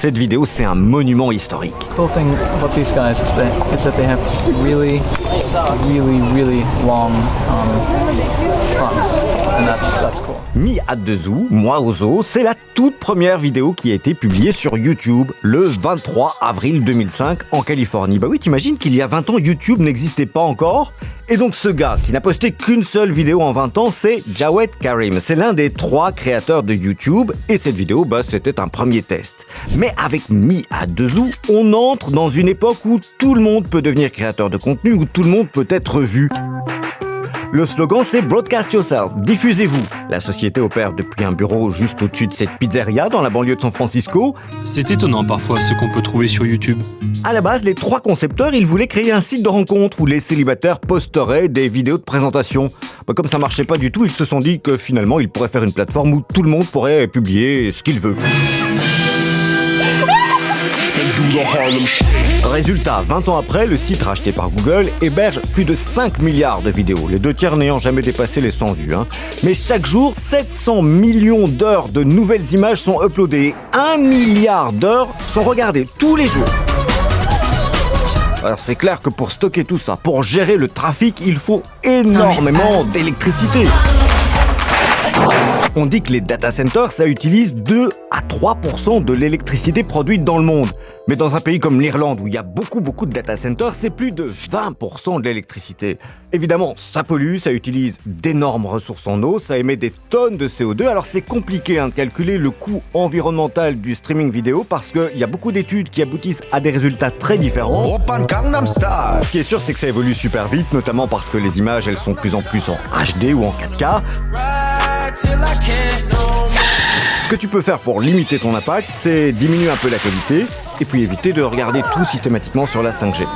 Cette vidéo, c'est un monument historique. Cool thing about these guys is that they have really long fronts, and that's cool. Mi hâte de zoo, moi au zoo, c'est la toute première vidéo qui a été publiée sur YouTube le 23 avril 2005 en Californie. Bah oui, t'imagines qu'il y a 20 ans, YouTube n'existait pas encore? Et donc ce gars qui n'a posté qu'une seule vidéo en 20 ans, c'est Jawed Karim. C'est l'un des 3 créateurs de YouTube et cette vidéo, c'était un premier test. Mais avec Mi hâte de zoo, on entre dans une époque où tout le monde peut devenir créateur de contenu, où tout le monde peut être vu. Le slogan, c'est Broadcast Yourself, diffusez-vous. La société opère depuis un bureau juste au-dessus de cette pizzeria dans la banlieue de San Francisco. C'est étonnant parfois ce qu'on peut trouver sur YouTube. À la base, les 3 concepteurs, ils voulaient créer un site de rencontre où les célibataires posteraient des vidéos de présentation. Comme ça marchait pas du tout, ils se sont dit que finalement, ils pourraient faire une plateforme où tout le monde pourrait publier ce qu'il veut. Résultat, 20 ans après, le site racheté par Google héberge plus de 5 milliards de vidéos, les 2 tiers n'ayant jamais dépassé les 100 vues. Mais chaque jour, 700 millions d'heures de nouvelles images sont uploadées et 1 milliard d'heures sont regardées tous les jours. Alors c'est clair que pour stocker tout ça, pour gérer le trafic, il faut énormément d'électricité. On dit que les data centers, ça utilise 2 à 3% de l'électricité produite dans le monde. Mais dans un pays comme l'Irlande, où il y a beaucoup de data centers, c'est plus de 20% de l'électricité. Évidemment, ça pollue, ça utilise d'énormes ressources en eau, ça émet des tonnes de CO2. Alors c'est compliqué de calculer le coût environnemental du streaming vidéo parce qu'il y a beaucoup d'études qui aboutissent à des résultats très différents. Ce qui est sûr, c'est que ça évolue super vite, notamment parce que les images, elles sont de plus en plus en HD ou en 4K. Ce que tu peux faire pour limiter ton impact, c'est diminuer un peu la qualité et puis éviter de regarder tout systématiquement sur la 5G.